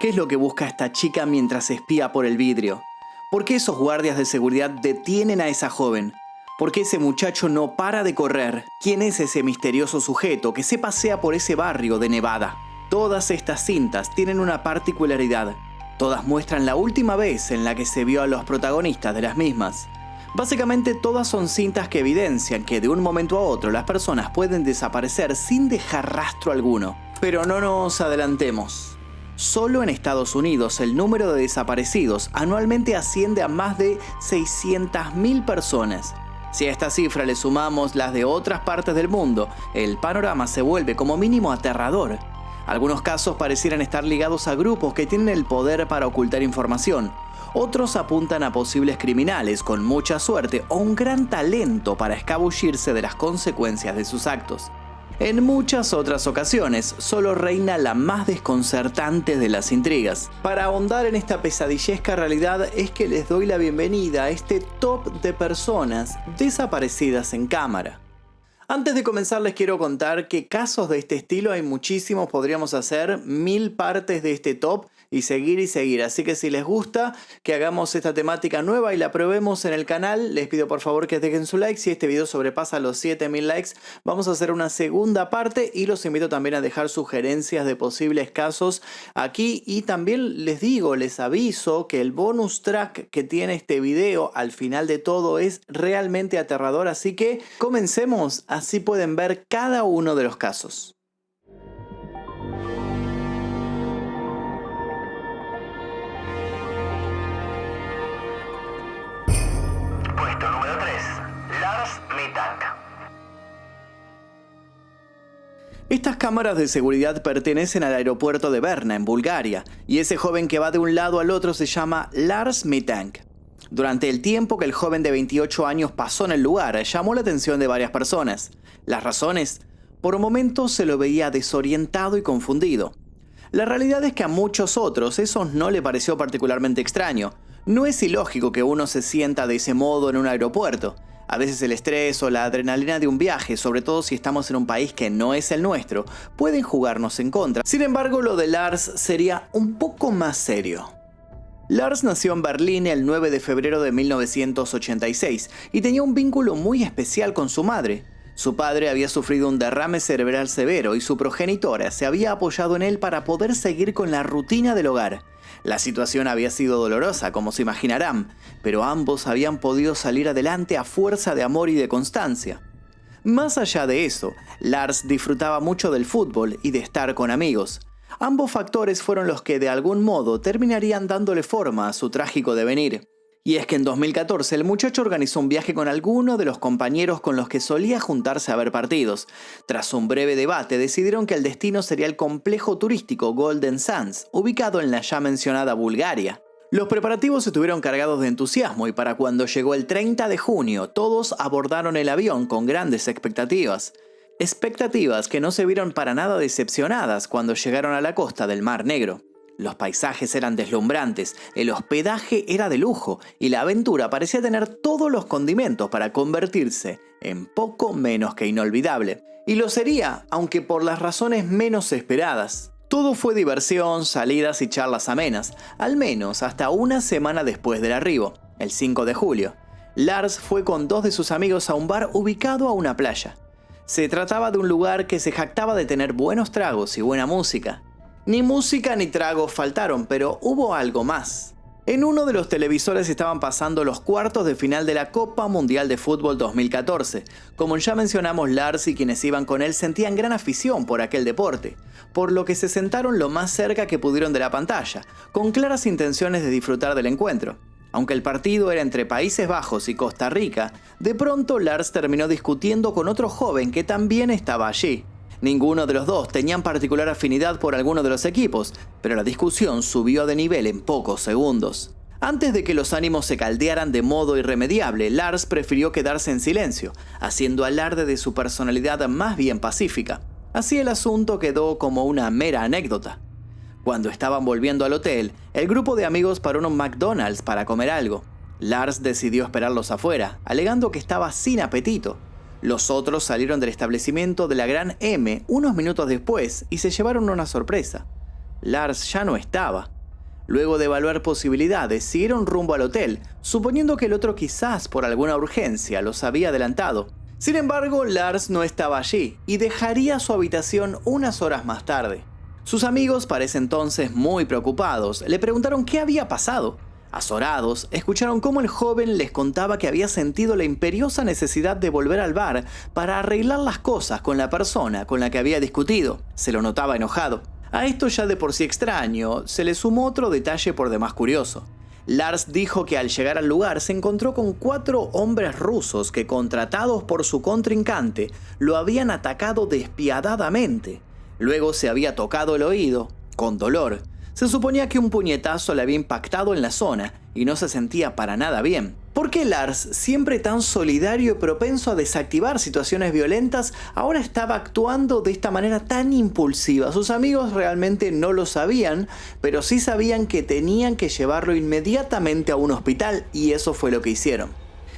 ¿Qué es lo que busca esta chica mientras espía por el vidrio? ¿Por qué esos guardias de seguridad detienen a esa joven? ¿Por qué ese muchacho no para de correr? ¿Quién es ese misterioso sujeto que se pasea por ese barrio de Nevada? Todas estas cintas tienen una particularidad. Todas muestran la última vez en la que se vio a los protagonistas de las mismas. Básicamente todas son cintas que evidencian que de un momento a otro las personas pueden desaparecer sin dejar rastro alguno. Pero no nos adelantemos. Solo en Estados Unidos el número de desaparecidos anualmente asciende a más de 600.000 personas. Si a esta cifra le sumamos las de otras partes del mundo, el panorama se vuelve como mínimo aterrador. Algunos casos parecieran estar ligados a grupos que tienen el poder para ocultar información. Otros apuntan a posibles criminales con mucha suerte o un gran talento para escabullirse de las consecuencias de sus actos. En muchas otras ocasiones, solo reina la más desconcertante de las intrigas. Para ahondar en esta pesadillesca realidad es que les doy la bienvenida a este top de personas desaparecidas en cámara. Antes de comenzar les quiero contar que casos de este estilo hay muchísimos, podríamos hacer 1000 partes de este top y seguir. Así que si les gusta que hagamos esta temática nueva y la probemos en el canal, les pido por favor que dejen su like. Si este video sobrepasa los 7000 likes, vamos a hacer una segunda parte y los invito también a dejar sugerencias de posibles casos aquí. Y también les aviso que el bonus track que tiene este video al final de todo es realmente aterrador. Así que comencemos, así pueden ver cada uno de los casos. Puesto número 3. Lars Mittank. Estas cámaras de seguridad pertenecen al aeropuerto de Berna, en Bulgaria, y ese joven que va de un lado al otro se llama Lars Mittank. Durante el tiempo que el joven de 28 años pasó en el lugar, llamó la atención de varias personas. Las razones: por momentos se lo veía desorientado y confundido. La realidad es que a muchos otros eso no le pareció particularmente extraño. No es ilógico que uno se sienta de ese modo en un aeropuerto. A veces el estrés o la adrenalina de un viaje, sobre todo si estamos en un país que no es el nuestro, pueden jugarnos en contra. Sin embargo, lo de Lars sería un poco más serio. Lars nació en Berlín el 9 de febrero de 1986 y tenía un vínculo muy especial con su madre. Su padre había sufrido un derrame cerebral severo y su progenitora se había apoyado en él para poder seguir con la rutina del hogar. La situación había sido dolorosa, como se imaginarán, pero ambos habían podido salir adelante a fuerza de amor y de constancia. Más allá de eso, Lars disfrutaba mucho del fútbol y de estar con amigos. Ambos factores fueron los que de algún modo terminarían dándole forma a su trágico devenir. Y es que en 2014 el muchacho organizó un viaje con alguno de los compañeros con los que solía juntarse a ver partidos. Tras un breve debate decidieron que el destino sería el complejo turístico Golden Sands, ubicado en la ya mencionada Bulgaria. Los preparativos estuvieron cargados de entusiasmo y para cuando llegó el 30 de junio todos abordaron el avión con grandes expectativas. Expectativas que no se vieron para nada decepcionadas cuando llegaron a la costa del Mar Negro. Los paisajes eran deslumbrantes, el hospedaje era de lujo y la aventura parecía tener todos los condimentos para convertirse en poco menos que inolvidable. Y lo sería, aunque por las razones menos esperadas. Todo fue diversión, salidas y charlas amenas, al menos hasta una semana después del arribo, el 5 de julio. Lars fue con 2 de sus amigos a un bar ubicado a una playa. Se trataba de un lugar que se jactaba de tener buenos tragos y buena música. Ni música ni tragos faltaron, pero hubo algo más. En uno de los televisores estaban pasando los cuartos de final de la Copa Mundial de Fútbol 2014. Como ya mencionamos, Lars y quienes iban con él sentían gran afición por aquel deporte, por lo que se sentaron lo más cerca que pudieron de la pantalla, con claras intenciones de disfrutar del encuentro. Aunque el partido era entre Países Bajos y Costa Rica, de pronto Lars terminó discutiendo con otro joven que también estaba allí. Ninguno de los dos tenían particular afinidad por alguno de los equipos, pero la discusión subió de nivel en pocos segundos. Antes de que los ánimos se caldearan de modo irremediable, Lars prefirió quedarse en silencio, haciendo alarde de su personalidad más bien pacífica. Así el asunto quedó como una mera anécdota. Cuando estaban volviendo al hotel, el grupo de amigos paró en un McDonald's para comer algo. Lars decidió esperarlos afuera, alegando que estaba sin apetito. Los otros salieron del establecimiento de la Gran M unos minutos después y se llevaron una sorpresa. Lars ya no estaba. Luego de evaluar posibilidades, siguieron rumbo al hotel, suponiendo que el otro quizás por alguna urgencia los había adelantado. Sin embargo, Lars no estaba allí y dejaría su habitación unas horas más tarde. Sus amigos, para ese entonces muy preocupados, le preguntaron qué había pasado. Azorados, escucharon cómo el joven les contaba que había sentido la imperiosa necesidad de volver al bar para arreglar las cosas con la persona con la que había discutido. Se lo notaba enojado. A esto ya de por sí extraño, se le sumó otro detalle por demás curioso. Lars dijo que al llegar al lugar se encontró con 4 hombres rusos que, contratados por su contrincante, lo habían atacado despiadadamente. Luego se había tocado el oído, con dolor. Se suponía que un puñetazo le había impactado en la zona y no se sentía para nada bien. ¿Por qué Lars, siempre tan solidario y propenso a desactivar situaciones violentas, ahora estaba actuando de esta manera tan impulsiva? Sus amigos realmente no lo sabían, pero sí sabían que tenían que llevarlo inmediatamente a un hospital y eso fue lo que hicieron.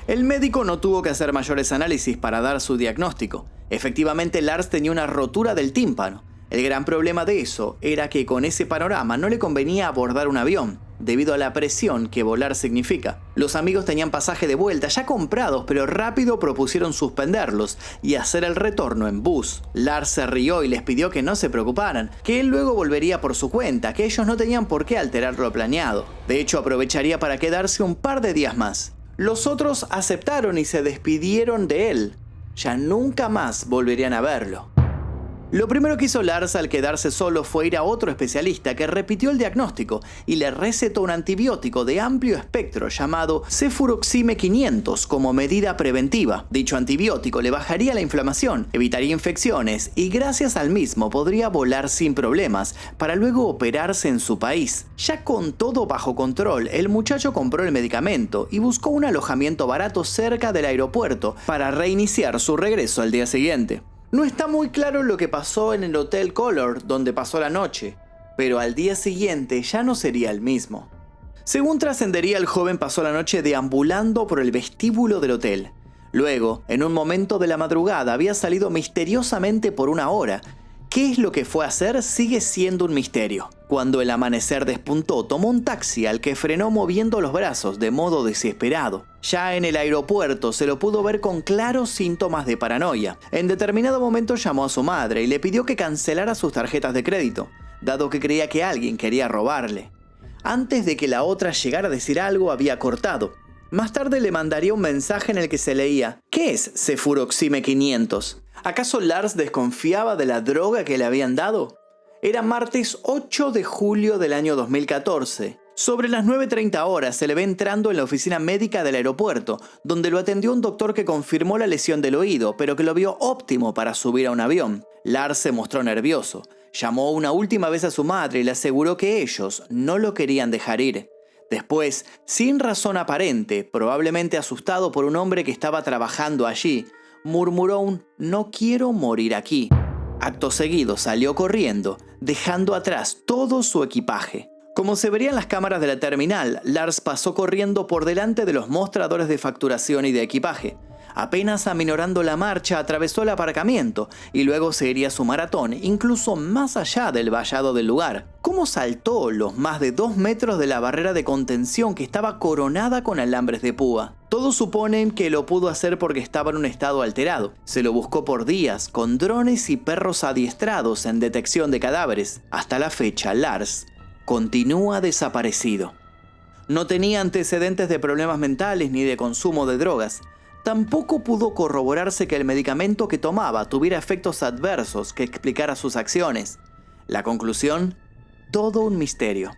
El médico no tuvo que hacer mayores análisis para dar su diagnóstico. Efectivamente, Lars tenía una rotura del tímpano. El gran problema de eso era que con ese panorama no le convenía abordar un avión, debido a la presión que volar significa. Los amigos tenían pasaje de vuelta ya comprados, pero rápido propusieron suspenderlos y hacer el retorno en bus. Lars se rió y les pidió que no se preocuparan, que él luego volvería por su cuenta, que ellos no tenían por qué alterar lo planeado. De hecho, aprovecharía para quedarse un par de días más. Los otros aceptaron y se despidieron de él. Ya nunca más volverían a verlo. Lo primero que hizo Lars al quedarse solo fue ir a otro especialista que repitió el diagnóstico y le recetó un antibiótico de amplio espectro llamado Cefuroxime 500 como medida preventiva. Dicho antibiótico le bajaría la inflamación, evitaría infecciones y gracias al mismo podría volar sin problemas para luego operarse en su país. Ya con todo bajo control, el muchacho compró el medicamento y buscó un alojamiento barato cerca del aeropuerto para reiniciar su regreso al día siguiente. No está muy claro lo que pasó en el Hotel Color, donde pasó la noche, pero al día siguiente ya no sería el mismo. Según trascendería, el joven pasó la noche deambulando por el vestíbulo del hotel. Luego, en un momento de la madrugada, había salido misteriosamente por una hora. ¿Qué es lo que fue a hacer? Sigue siendo un misterio. Cuando el amanecer despuntó, tomó un taxi al que frenó moviendo los brazos de modo desesperado. Ya en el aeropuerto se lo pudo ver con claros síntomas de paranoia. En determinado momento llamó a su madre y le pidió que cancelara sus tarjetas de crédito, dado que creía que alguien quería robarle. Antes de que la otra llegara a decir algo, había cortado. Más tarde le mandaría un mensaje en el que se leía: ¿qué es Cefuroxime 500? ¿Acaso Lars desconfiaba de la droga que le habían dado? Era martes 8 de julio del año 2014. Sobre las 9:30 horas se le ve entrando en la oficina médica del aeropuerto, donde lo atendió un doctor que confirmó la lesión del oído, pero que lo vio óptimo para subir a un avión. Lars se mostró nervioso. Llamó una última vez a su madre y le aseguró que ellos no lo querían dejar ir. Después, sin razón aparente, probablemente asustado por un hombre que estaba trabajando allí, murmuró un «no quiero morir aquí». Acto seguido salió corriendo, dejando atrás todo su equipaje. Como se vería en las cámaras de la terminal, Lars pasó corriendo por delante de los mostradores de facturación y de equipaje. Apenas aminorando la marcha, atravesó el aparcamiento y luego seguiría su maratón, incluso más allá del vallado del lugar. ¿Cómo saltó los más de 2 metros de la barrera de contención que estaba coronada con alambres de púa? Todos suponen que lo pudo hacer porque estaba en un estado alterado. Se lo buscó por días, con drones y perros adiestrados en detección de cadáveres. Hasta la fecha, Lars continúa desaparecido. No tenía antecedentes de problemas mentales ni de consumo de drogas. Tampoco pudo corroborarse que el medicamento que tomaba tuviera efectos adversos que explicara sus acciones. La conclusión: todo un misterio.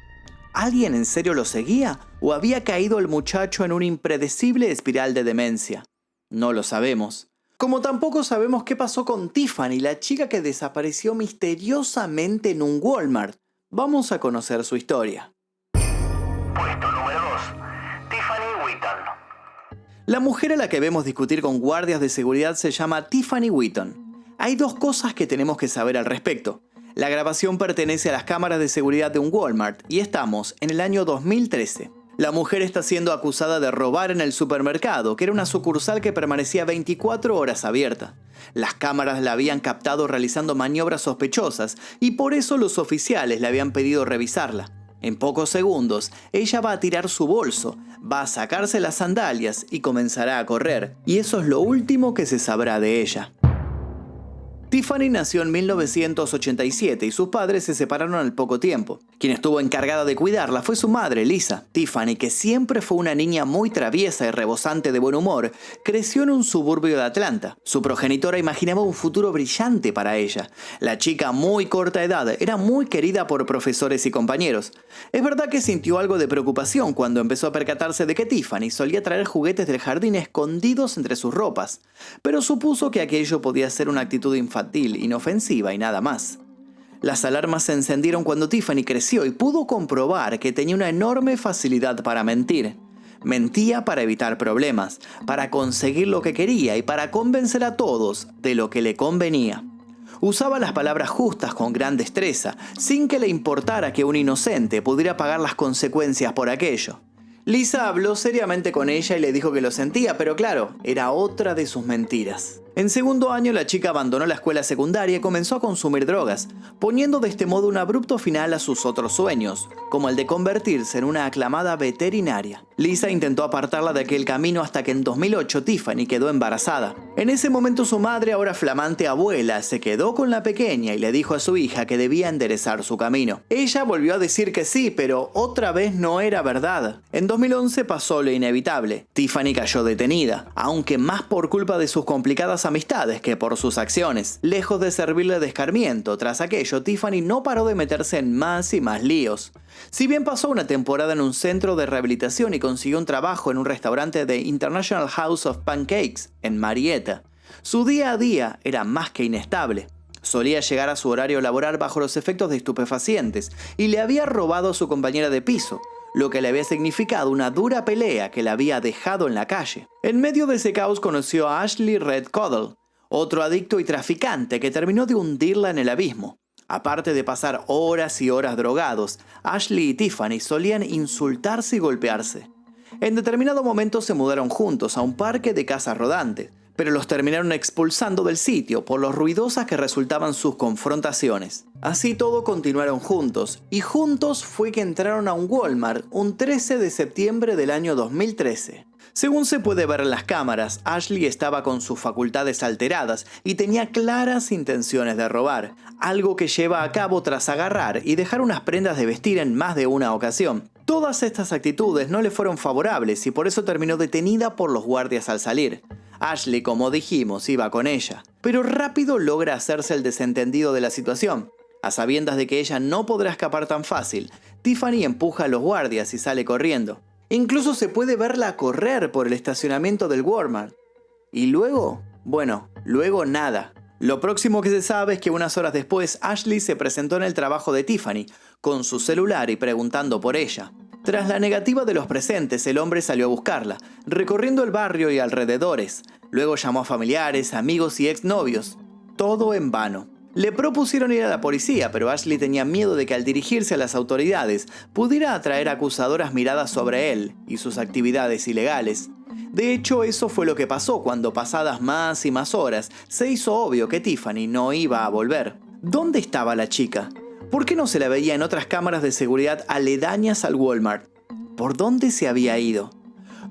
¿Alguien en serio lo seguía o había caído el muchacho en una impredecible espiral de demencia? No lo sabemos. Como tampoco sabemos qué pasó con Tiffany, la chica que desapareció misteriosamente en un Walmart. Vamos a conocer su historia. Puesto número 2. Tiffany Wheaton. La mujer a la que vemos discutir con guardias de seguridad se llama Tiffany Wheaton. Hay 2 cosas que tenemos que saber al respecto. La grabación pertenece a las cámaras de seguridad de un Walmart y estamos en el año 2013. La mujer está siendo acusada de robar en el supermercado, que era una sucursal que permanecía 24 horas abierta. Las cámaras la habían captado realizando maniobras sospechosas y por eso los oficiales le habían pedido revisarla. En pocos segundos, ella va a tirar su bolso, va a sacarse las sandalias y comenzará a correr. Y eso es lo último que se sabrá de ella. Tiffany nació en 1987 y sus padres se separaron al poco tiempo. Quien estuvo encargada de cuidarla fue su madre, Lisa. Tiffany, que siempre fue una niña muy traviesa y rebosante de buen humor, creció en un suburbio de Atlanta. Su progenitora imaginaba un futuro brillante para ella. La chica, a muy corta edad, era muy querida por profesores y compañeros. Es verdad que sintió algo de preocupación cuando empezó a percatarse de que Tiffany solía traer juguetes del jardín escondidos entre sus ropas, pero supuso que aquello podía ser una actitud infantil, inofensiva y nada más. Las alarmas se encendieron cuando Tiffany creció y pudo comprobar que tenía una enorme facilidad para mentir. Mentía para evitar problemas, para conseguir lo que quería y para convencer a todos de lo que le convenía. Usaba las palabras justas con gran destreza, sin que le importara que un inocente pudiera pagar las consecuencias por aquello. Lisa habló seriamente con ella y le dijo que lo sentía, pero claro, era otra de sus mentiras. En segundo año, la chica abandonó la escuela secundaria y comenzó a consumir drogas, poniendo de este modo un abrupto final a sus otros sueños, como el de convertirse en una aclamada veterinaria. Lisa intentó apartarla de aquel camino hasta que en 2008 Tiffany quedó embarazada. En ese momento su madre, ahora flamante abuela, se quedó con la pequeña y le dijo a su hija que debía enderezar su camino. Ella volvió a decir que sí, pero otra vez no era verdad. En 2011 pasó lo inevitable. Tiffany cayó detenida, aunque más por culpa de sus complicadas amistades que por sus acciones. Lejos de servirle de escarmiento, tras aquello, Tiffany no paró de meterse en más y más líos. Si bien pasó una temporada en un centro de rehabilitación y consiguió un trabajo en un restaurante de International House of Pancakes en Marietta, su día a día era más que inestable. Solía llegar a su horario laboral bajo los efectos de estupefacientes y le había robado a su compañera de piso, lo que le había significado una dura pelea que la había dejado en la calle. En medio de ese caos conoció a Ashley Red Cuddle, otro adicto y traficante que terminó de hundirla en el abismo. Aparte de pasar horas y horas drogados, Ashley y Tiffany solían insultarse y golpearse. En determinado momento se mudaron juntos a un parque de casas rodantes, pero los terminaron expulsando del sitio por lo ruidosas que resultaban sus confrontaciones. Así todo continuaron juntos, y juntos fue que entraron a un Walmart un 13 de septiembre del año 2013. Según se puede ver en las cámaras, Ashley estaba con sus facultades alteradas y tenía claras intenciones de robar, algo que lleva a cabo tras agarrar y dejar unas prendas de vestir en más de una ocasión. Todas estas actitudes no le fueron favorables y por eso terminó detenida por los guardias al salir. Ashley, como dijimos, iba con ella, pero rápido logra hacerse el desentendido de la situación. A sabiendas de que ella no podrá escapar tan fácil, Tiffany empuja a los guardias y sale corriendo. Incluso se puede verla correr por el estacionamiento del Walmart. ¿Y luego? Bueno, luego nada. Lo próximo que se sabe es que unas horas después Ashley se presentó en el trabajo de Tiffany, con su celular y preguntando por ella. Tras la negativa de los presentes, el hombre salió a buscarla, recorriendo el barrio y alrededores. Luego llamó a familiares, amigos y exnovios. Todo en vano. Le propusieron ir a la policía, pero Ashley tenía miedo de que al dirigirse a las autoridades pudiera atraer acusadoras miradas sobre él y sus actividades ilegales. De hecho, eso fue lo que pasó cuando, pasadas más y más horas, se hizo obvio que Tiffany no iba a volver. ¿Dónde estaba la chica? ¿Por qué no se la veía en otras cámaras de seguridad aledañas al Walmart? ¿Por dónde se había ido?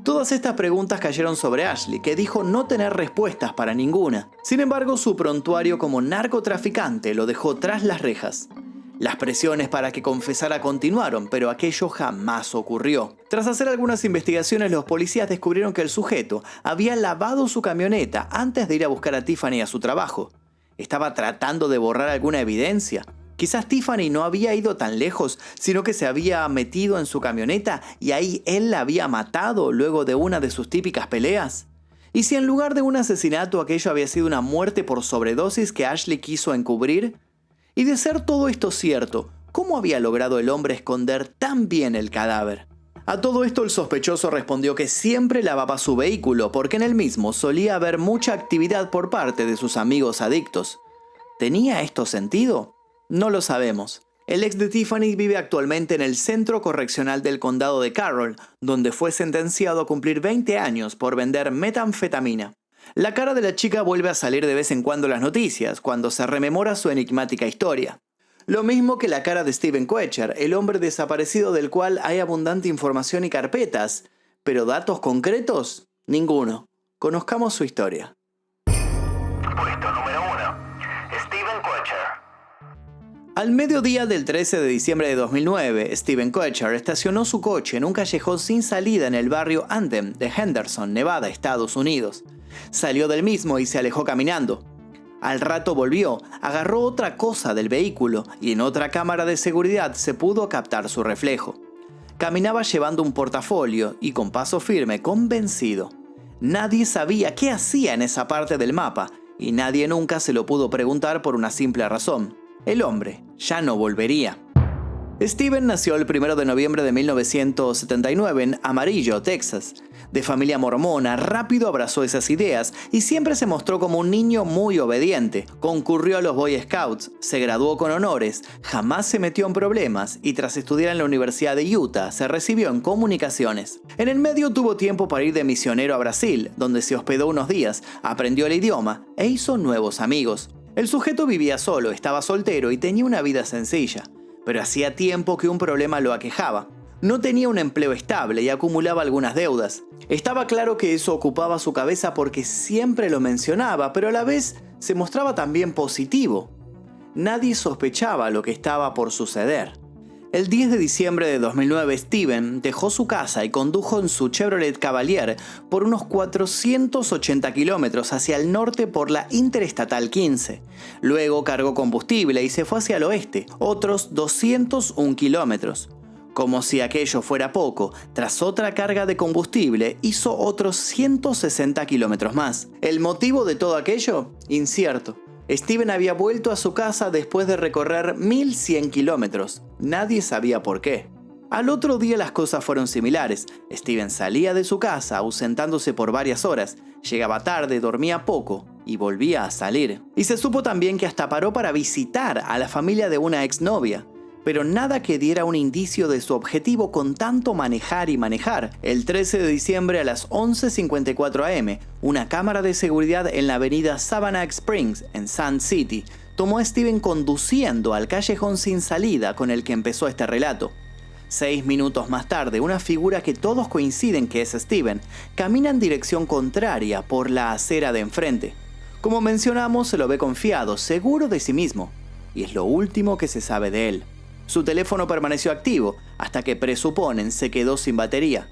Todas estas preguntas cayeron sobre Ashley, que dijo no tener respuestas para ninguna. Sin embargo, su prontuario como narcotraficante lo dejó tras las rejas. Las presiones para que confesara continuaron, pero aquello jamás ocurrió. Tras hacer algunas investigaciones, los policías descubrieron que el sujeto había lavado su camioneta antes de ir a buscar a Tiffany a su trabajo. ¿Estaba tratando de borrar alguna evidencia? Quizás Tiffany no había ido tan lejos, sino que se había metido en su camioneta y ahí él la había matado luego de una de sus típicas peleas. ¿Y si en lugar de un asesinato aquello había sido una muerte por sobredosis que Ashley quiso encubrir? Y de ser todo esto cierto, ¿cómo había logrado el hombre esconder tan bien el cadáver? A todo esto el sospechoso respondió que siempre lavaba su vehículo porque en el mismo solía haber mucha actividad por parte de sus amigos adictos. ¿Tenía esto sentido? No lo sabemos. El ex de Tiffany vive actualmente en el Centro Correccional del Condado de Carroll, donde fue sentenciado a cumplir 20 años por vender metanfetamina. La cara de la chica vuelve a salir de vez en cuando en las noticias, cuando se rememora su enigmática historia. Lo mismo que la cara de Steven Koecher, el hombre desaparecido del cual hay abundante información y carpetas, pero datos concretos, ninguno. Conozcamos su historia. Puesto número 1. Steven Koecher. Al mediodía del 13 de diciembre de 2009, Steven Koecher estacionó su coche en un callejón sin salida en el barrio Anthem de Henderson, Nevada, Estados Unidos. Salió del mismo y se alejó caminando. Al rato volvió, agarró otra cosa del vehículo y en otra cámara de seguridad se pudo captar su reflejo. Caminaba llevando un portafolio y con paso firme, convencido. Nadie sabía qué hacía en esa parte del mapa y nadie nunca se lo pudo preguntar por una simple razón. El hombre ya no volvería. Steven nació el 1 de noviembre de 1979 en Amarillo, Texas. De familia mormona, rápido abrazó esas ideas y siempre se mostró como un niño muy obediente. Concurrió a los Boy Scouts, se graduó con honores, jamás se metió en problemas y tras estudiar en la Universidad de Utah se recibió en comunicaciones. En el medio tuvo tiempo para ir de misionero a Brasil, donde se hospedó unos días, aprendió el idioma e hizo nuevos amigos. El sujeto vivía solo, estaba soltero y tenía una vida sencilla. Pero hacía tiempo que un problema lo aquejaba. No tenía un empleo estable y acumulaba algunas deudas. Estaba claro que eso ocupaba su cabeza porque siempre lo mencionaba, pero a la vez se mostraba también positivo. Nadie sospechaba lo que estaba por suceder. El 10 de diciembre de 2009, Steven dejó su casa y condujo en su Chevrolet Cavalier por unos 480 kilómetros hacia el norte por la Interestatal 15. Luego cargó combustible y se fue hacia el oeste, otros 201 kilómetros. Como si aquello fuera poco, tras otra carga de combustible hizo otros 160 kilómetros más. ¿El motivo de todo aquello? Incierto. Steven había vuelto a su casa después de recorrer 1100 kilómetros. Nadie sabía por qué. Al otro día las cosas fueron similares. Steven salía de su casa ausentándose por varias horas, llegaba tarde, dormía poco y volvía a salir. Y se supo también que hasta paró para visitar a la familia de una exnovia. Pero nada que diera un indicio de su objetivo con tanto manejar y manejar. El 13 de diciembre a las 11:54 am, una cámara de seguridad en la avenida Savannah Springs, en Sun City, tomó a Steven conduciendo al callejón sin salida con el que empezó este relato. 6 minutos más tarde, una figura que todos coinciden que es Steven, camina en dirección contraria por la acera de enfrente. Como mencionamos, se lo ve confiado, seguro de sí mismo, y es lo último que se sabe de él. Su teléfono permaneció activo hasta que presuponen se quedó sin batería.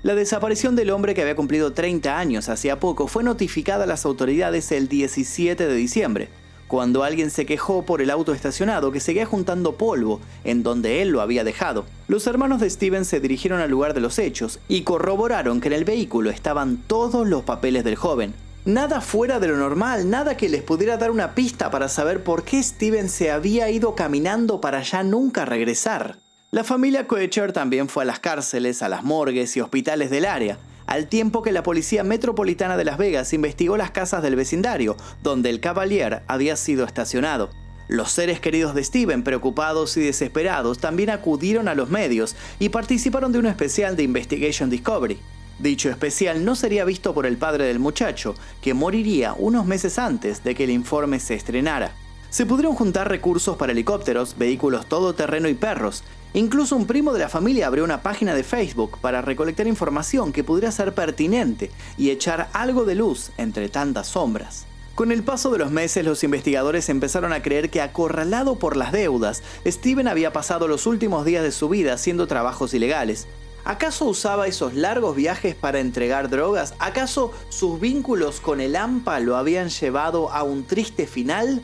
La desaparición del hombre que había cumplido 30 años hacía poco fue notificada a las autoridades el 17 de diciembre, cuando alguien se quejó por el auto estacionado que seguía juntando polvo en donde él lo había dejado. Los hermanos de Steven se dirigieron al lugar de los hechos y corroboraron que en el vehículo estaban todos los papeles del joven. Nada fuera de lo normal, nada que les pudiera dar una pista para saber por qué Steven se había ido caminando para ya nunca regresar. La familia Koecher también fue a las cárceles, a las morgues y hospitales del área, al tiempo que la Policía Metropolitana de Las Vegas investigó las casas del vecindario, donde el Cavalier había sido estacionado. Los seres queridos de Steven, preocupados y desesperados, también acudieron a los medios y participaron de un especial de Investigation Discovery. Dicho especial no sería visto por el padre del muchacho, que moriría unos meses antes de que el informe se estrenara. Se pudieron juntar recursos para helicópteros, vehículos todoterreno y perros. Incluso un primo de la familia abrió una página de Facebook para recolectar información que pudiera ser pertinente y echar algo de luz entre tantas sombras. Con el paso de los meses, los investigadores empezaron a creer que, acorralado por las deudas, Steven había pasado los últimos días de su vida haciendo trabajos ilegales. ¿Acaso usaba esos largos viajes para entregar drogas? ¿Acaso sus vínculos con el AMPA lo habían llevado a un triste final?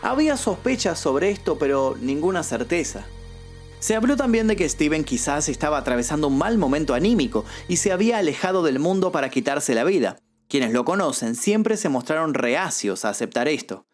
Había sospechas sobre esto, pero ninguna certeza. Se habló también de que Steven quizás estaba atravesando un mal momento anímico y se había alejado del mundo para quitarse la vida. Quienes lo conocen siempre se mostraron reacios a aceptar esto.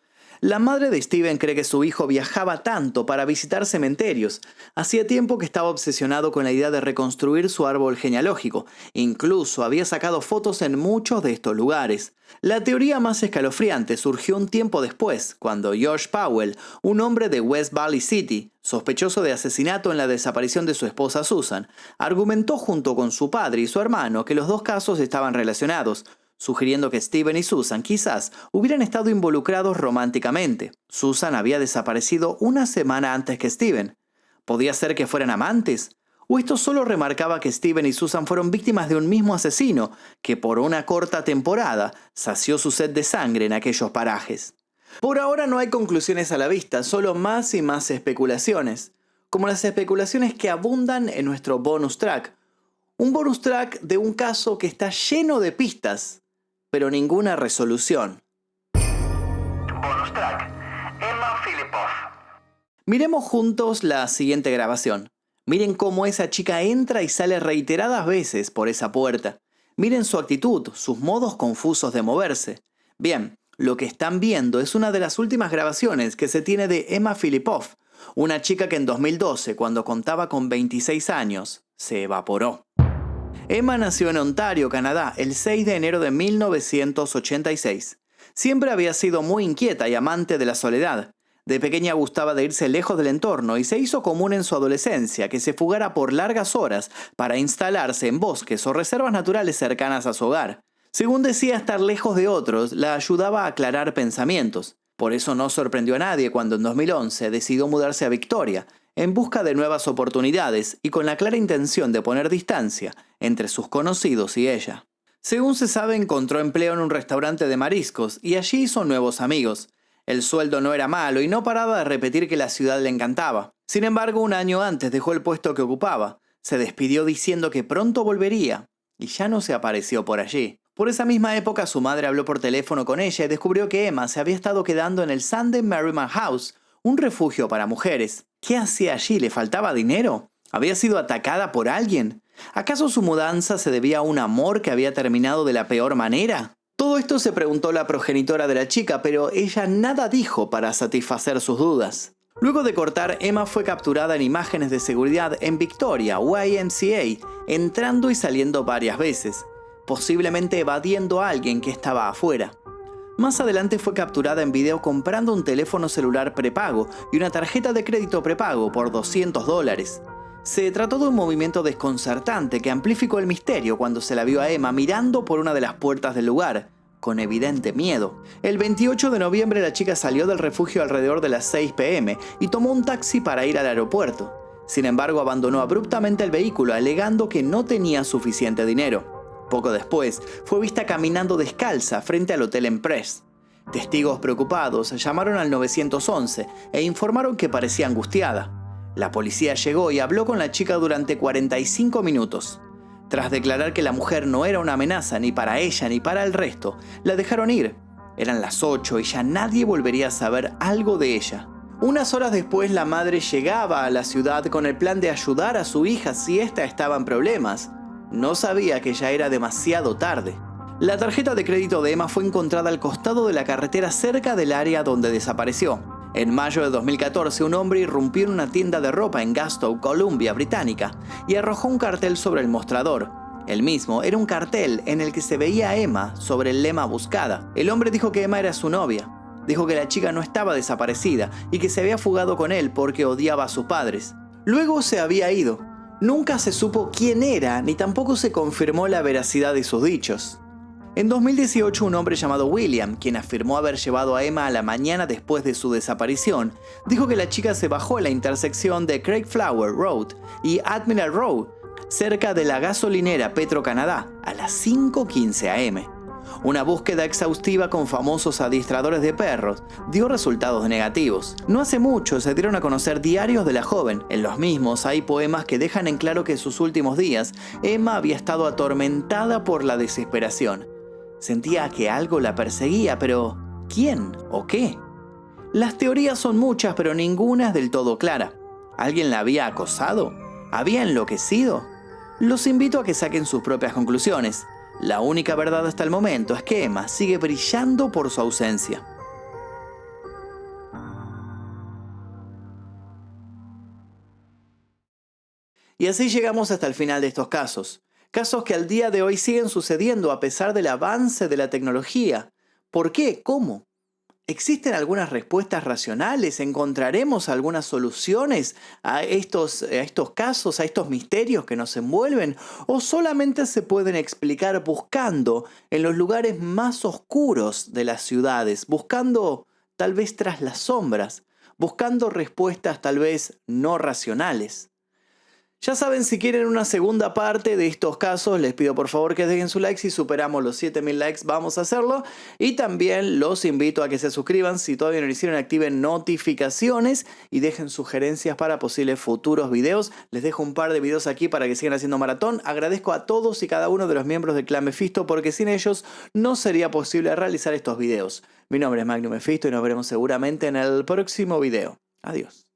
La madre de Steven cree que su hijo viajaba tanto para visitar cementerios. Hacía tiempo que estaba obsesionado con la idea de reconstruir su árbol genealógico. Incluso había sacado fotos en muchos de estos lugares. La teoría más escalofriante surgió un tiempo después, cuando Josh Powell, un hombre de West Valley City, sospechoso de asesinato en la desaparición de su esposa Susan, argumentó junto con su padre y su hermano que los dos casos estaban relacionados, sugiriendo que Steven y Susan quizás hubieran estado involucrados románticamente. Susan había desaparecido una semana antes que Steven. ¿Podía ser que fueran amantes? ¿O esto solo remarcaba que Steven y Susan fueron víctimas de un mismo asesino que por una corta temporada sació su sed de sangre en aquellos parajes? Por ahora no hay conclusiones a la vista, solo más y más especulaciones, como las especulaciones que abundan en nuestro bonus track. Un bonus track de un caso que está lleno de pistas, pero ninguna resolución. Bonus track. Emma Filipov. Miremos juntos la siguiente grabación. Miren cómo esa chica entra y sale reiteradas veces por esa puerta. Miren su actitud, sus modos confusos de moverse. Bien, lo que están viendo es una de las últimas grabaciones que se tiene de Emma Filipov, una chica que en 2012, cuando contaba con 26 años, se evaporó. Emma nació en Ontario, Canadá, el 6 de enero de 1986. Siempre había sido muy inquieta y amante de la soledad. De pequeña gustaba de irse lejos del entorno y se hizo común en su adolescencia que se fugara por largas horas para instalarse en bosques o reservas naturales cercanas a su hogar. Según decía, estar lejos de otros la ayudaba a aclarar pensamientos. Por eso no sorprendió a nadie cuando en 2011 decidió mudarse a Victoria, en busca de nuevas oportunidades y con la clara intención de poner distancia entre sus conocidos y ella. Según se sabe, encontró empleo en un restaurante de mariscos y allí hizo nuevos amigos. El sueldo no era malo y no paraba de repetir que la ciudad le encantaba. Sin embargo, un año antes dejó el puesto que ocupaba. Se despidió diciendo que pronto volvería y ya no se apareció por allí. Por esa misma época, su madre habló por teléfono con ella y descubrió que Emma se había estado quedando en el Sunday Merriman House, un refugio para mujeres. ¿Qué hacía allí? ¿Le faltaba dinero? ¿Había sido atacada por alguien? ¿Acaso su mudanza se debía a un amor que había terminado de la peor manera? Todo esto se preguntó la progenitora de la chica, pero ella nada dijo para satisfacer sus dudas. Luego de cortar, Emma fue capturada en imágenes de seguridad en Victoria, YMCA, entrando y saliendo varias veces, posiblemente evadiendo a alguien que estaba afuera. Más adelante fue capturada en video comprando un teléfono celular prepago y una tarjeta de crédito prepago por $200. Se trató de un movimiento desconcertante que amplificó el misterio cuando se la vio a Emma mirando por una de las puertas del lugar, con evidente miedo. El 28 de noviembre la chica salió del refugio alrededor de las 6 p.m. y tomó un taxi para ir al aeropuerto. Sin embargo, abandonó abruptamente el vehículo alegando que no tenía suficiente dinero. Poco después, fue vista caminando descalza frente al Hotel Empress. Testigos preocupados llamaron al 911 e informaron que parecía angustiada. La policía llegó y habló con la chica durante 45 minutos. Tras declarar que la mujer no era una amenaza ni para ella ni para el resto, la dejaron ir. Eran las 8 y ya nadie volvería a saber algo de ella. Unas horas después, la madre llegaba a la ciudad con el plan de ayudar a su hija si ésta estaba en problemas. No sabía que ya era demasiado tarde. La tarjeta de crédito de Emma fue encontrada al costado de la carretera cerca del área donde desapareció. En mayo de 2014, un hombre irrumpió en una tienda de ropa en Glasgow, Columbia Británica, y arrojó un cartel sobre el mostrador. El mismo era un cartel en el que se veía a Emma sobre el lema "Buscada". El hombre dijo que Emma era su novia. Dijo que la chica no estaba desaparecida y que se había fugado con él porque odiaba a sus padres. Luego se había ido. Nunca se supo quién era, ni tampoco se confirmó la veracidad de sus dichos. En 2018, un hombre llamado William, quien afirmó haber llevado a Emma a la mañana después de su desaparición, dijo que la chica se bajó en la intersección de Craigflower Road y Admiral Road, cerca de la gasolinera Petro-Canadá, a las 5:15 am. Una búsqueda exhaustiva con famosos adiestradores de perros dio resultados negativos. No hace mucho se dieron a conocer diarios de la joven. En los mismos hay poemas que dejan en claro que en sus últimos días Emma había estado atormentada por la desesperación. Sentía que algo la perseguía, pero ¿quién o qué? Las teorías son muchas, pero ninguna es del todo clara. ¿Alguien la había acosado? ¿Había enloquecido? Los invito a que saquen sus propias conclusiones. La única verdad hasta el momento es que Emma sigue brillando por su ausencia. Y así llegamos hasta el final de estos casos. Casos que al día de hoy siguen sucediendo a pesar del avance de la tecnología. ¿Por qué? ¿Cómo? ¿Existen algunas respuestas racionales? ¿Encontraremos algunas soluciones a estos casos, a estos misterios que nos envuelven? ¿O solamente se pueden explicar buscando en los lugares más oscuros de las ciudades, buscando tal vez tras las sombras, buscando respuestas tal vez no racionales? Ya saben, si quieren una segunda parte de estos casos, les pido por favor que dejen su like. Si superamos los 7000 likes, vamos a hacerlo. Y también los invito a que se suscriban. Si todavía no lo hicieron, activen notificaciones y dejen sugerencias para posibles futuros videos. Les dejo un par de videos aquí para que sigan haciendo maratón. Agradezco a todos y cada uno de los miembros del Clan Mephisto, porque sin ellos no sería posible realizar estos videos. Mi nombre es Magnum Mephisto y nos veremos seguramente en el próximo video. Adiós.